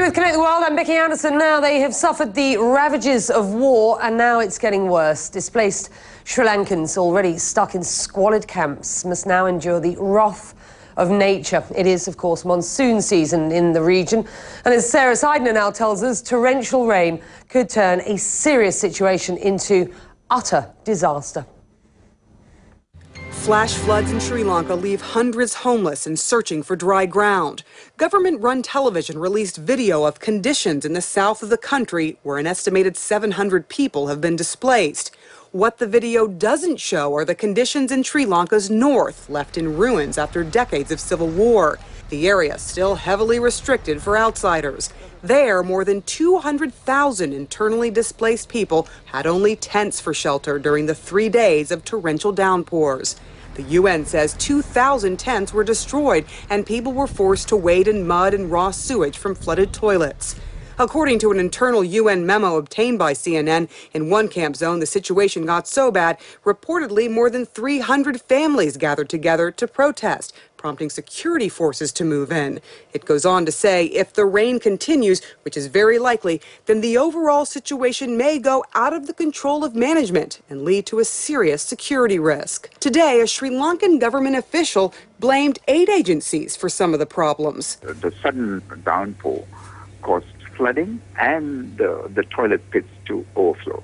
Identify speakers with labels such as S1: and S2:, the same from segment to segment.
S1: you with Connect the World. I'm Becky Anderson. Now, they have suffered the ravages of war, and now it's getting worse. Displaced Sri Lankans, already stuck in squalid camps, must now endure the wrath of nature. It is, of course, monsoon season in the region. And as Sarah Seidner now tells us, torrential rain could turn a serious situation into utter disaster.
S2: Flash floods in Sri Lanka leave hundreds homeless and searching for dry ground. Government-run television released video of conditions in the south of the country where an estimated 700 people have been displaced. What the video doesn't show are the conditions in Sri Lanka's north, left in ruins after decades of civil war. The area still heavily restricted for outsiders. There, more than 200,000 internally displaced people had only tents for shelter during the 3 days of torrential downpours. The UN says 2,000 tents were destroyed and people were forced to wade in mud and raw sewage from flooded toilets. According to an internal UN memo obtained by CNN, in one camp zone, the situation got so bad, reportedly more than 300 families gathered together to protest, prompting security forces to move in. It goes on to say if the rain continues, which is very likely, then the overall situation may go out of the control of management and lead to a serious security risk. Today, a Sri Lankan government official blamed aid agencies for some of the problems.
S3: The sudden downpour caused flooding and the toilet pits to overflow.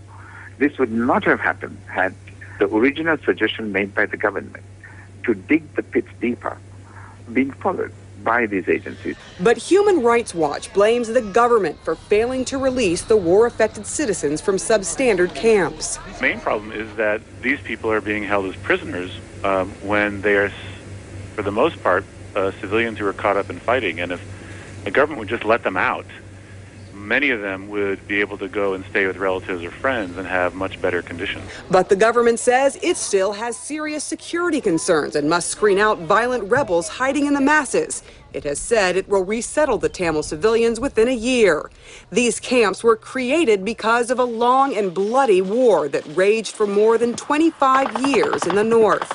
S3: This would not have happened had the original suggestion made by the government to dig the pits deeper been followed by these agencies.
S2: But Human Rights Watch blames the government for failing to release the war-affected citizens from substandard camps.
S4: The main problem is that these people are being held as prisoners when they are, for the most part, civilians who are caught up in fighting. And if the government would just let them out, many of them would be able to go and stay with relatives or friends and have much better conditions.
S2: But the government says it still has serious security concerns and must screen out violent rebels hiding in the masses. It has said it will resettle the Tamil civilians within a year. These camps were created because of a long and bloody war that raged for more than 25 years in the north.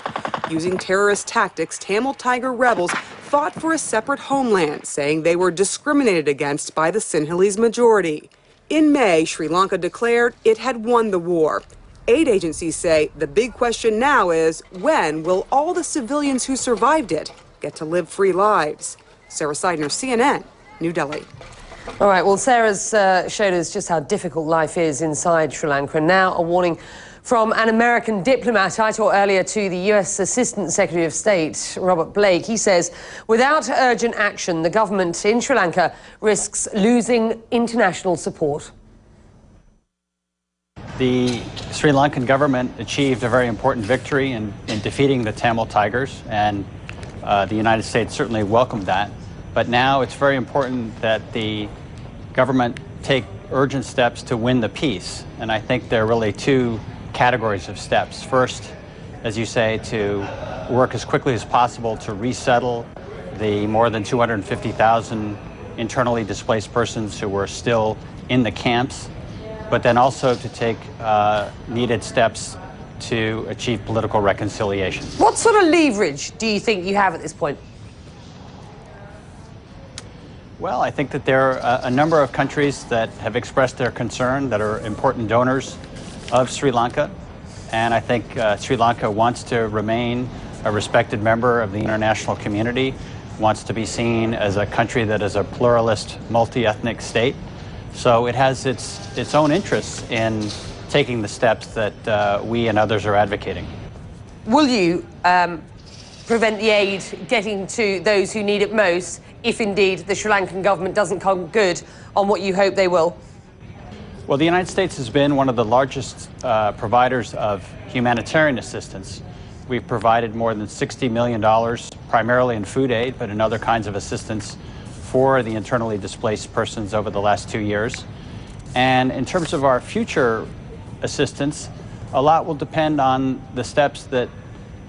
S2: Using terrorist tactics, Tamil Tiger rebels fought for a separate homeland, saying they were discriminated against by the Sinhalese majority. In May, Sri Lanka declared it had won the war. Aid agencies say the big question now is, when will all the civilians who survived it get to live free lives? Sarah Seidner, CNN, New Delhi.
S1: All right, well, Sarah's showed us just how difficult life is inside Sri Lanka. And now a warning from an American diplomat. I talked earlier to the US Assistant Secretary of State, Robert Blake. He says, without urgent action, the government in Sri Lanka risks losing international support.
S5: The Sri Lankan government achieved a very important victory in defeating the Tamil Tigers, and the United States certainly welcomed that. But now it's very important that the government take urgent steps to win the peace. And I think there are really two categories of steps. First, as you say, to work as quickly as possible to resettle the more than 250,000 internally displaced persons who were still in the camps, but then also to take needed steps to achieve political reconciliation.
S1: What sort of leverage do you think you have at this point?
S5: Well, I think that there are a number of countries that have expressed their concern, that are important donors of Sri Lanka. And I think Sri Lanka wants to remain a respected member of the international community, wants to be seen as a country that is a pluralist, multi-ethnic state. So it has its own interests in taking the steps that we and others are advocating.
S1: Will you prevent the aid getting to those who need it most if indeed the Sri Lankan government doesn't come good on what you hope they will?
S5: Well, the United States has been one of the largest providers of humanitarian assistance. We've provided more than $60 million, primarily in food aid, but in other kinds of assistance for the internally displaced persons over the last 2 years. And in terms of our future assistance, a lot will depend on the steps that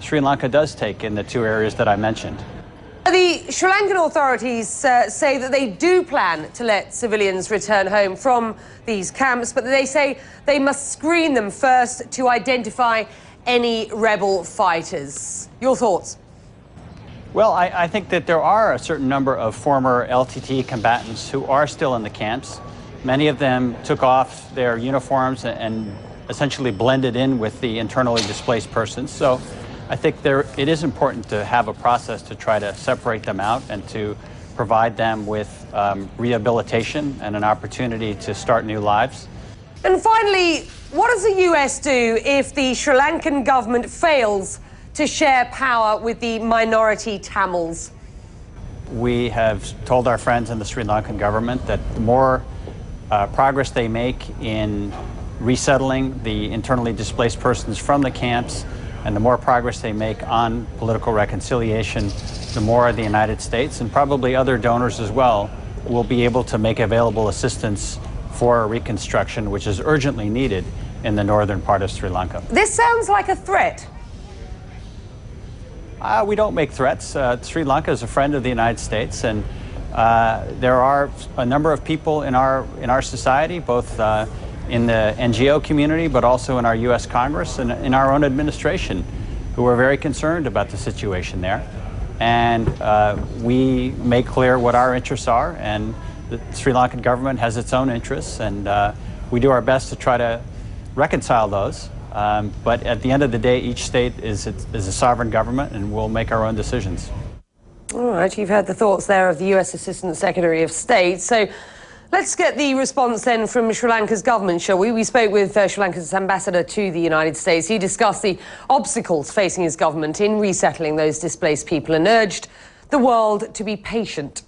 S5: Sri Lanka does take in the two areas that I mentioned.
S1: The Sri Lankan authorities say that they do plan to let civilians return home from these camps, but they say they must screen them first to identify any rebel fighters. Your thoughts?
S5: Well, I think that there are a certain number of former LTT combatants who are still in the camps. Many of them took off their uniforms and essentially blended in with the internally displaced persons. So I think it is important to have a process to try to separate them out and to provide them with rehabilitation and an opportunity to start new lives.
S1: And finally, what does the US do if the Sri Lankan government fails to share power with the minority Tamils?
S5: We have told our friends in the Sri Lankan government that the more progress they make in resettling the internally displaced persons from the camps and the more progress they make on political reconciliation, the more the United States and probably other donors as well will be able to make available assistance for reconstruction, which is urgently needed in the northern part of Sri Lanka.
S1: This sounds like a threat.
S5: We don't make threats. Sri Lanka is a friend of the United States, and there are a number of people in our society, both in the NGO community, but also in our U.S. Congress and in our own administration, who are very concerned about the situation there. And we make clear what our interests are, and the Sri Lankan government has its own interests, and we do our best to try to reconcile those. But at the end of the day, each state is a sovereign government, and we'll make our own decisions.
S1: All right, you've heard the thoughts there of the US Assistant Secretary of State. So let's get the response then from Sri Lanka's government, shall we? We spoke with Sri Lanka's ambassador to the United States. He discussed the obstacles facing his government in resettling those displaced people and urged the world to be patient.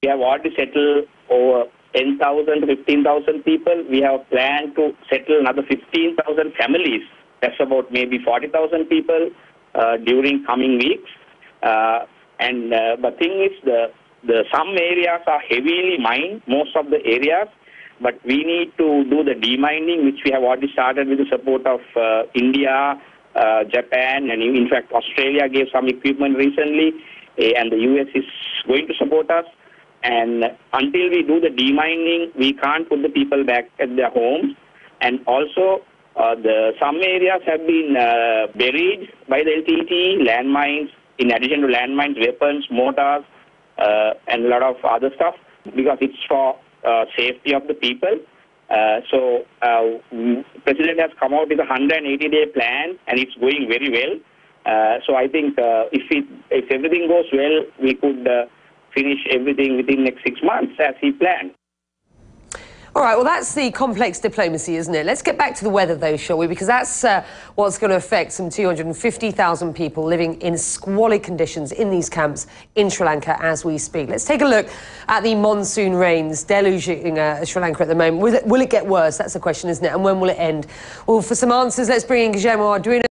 S6: We have already settled over 10,000 to 15,000 people. We have planned to settle another 15,000 families. That's about maybe 40,000 people during coming weeks. And the thing is, some areas are heavily mined, most of the areas, but we need to do the demining, which we have already started with the support of India, Japan, and in fact Australia gave some equipment recently, and the US is going to support us. And until we do the demining, we can't put the people back at their homes. And also, some areas have been buried by the LTT, landmines, in addition to landmines, weapons, mortars, and a lot of other stuff, because it's for safety of the people. So President has come out with a 180-day plan, and it's going very well. So I think if everything goes well, we could finish everything within the next 6 months as he planned.
S1: All right, well, that's the complex diplomacy, isn't it? Let's get back to the weather, though, shall we? Because that's what's going to affect some 250,000 people living in squalid conditions in these camps in Sri Lanka as we speak. Let's take a look at the monsoon rains deluging Sri Lanka at the moment. Will it get worse? That's the question, isn't it? And when will it end? Well, for some answers, let's bring in Guillermo Arduino.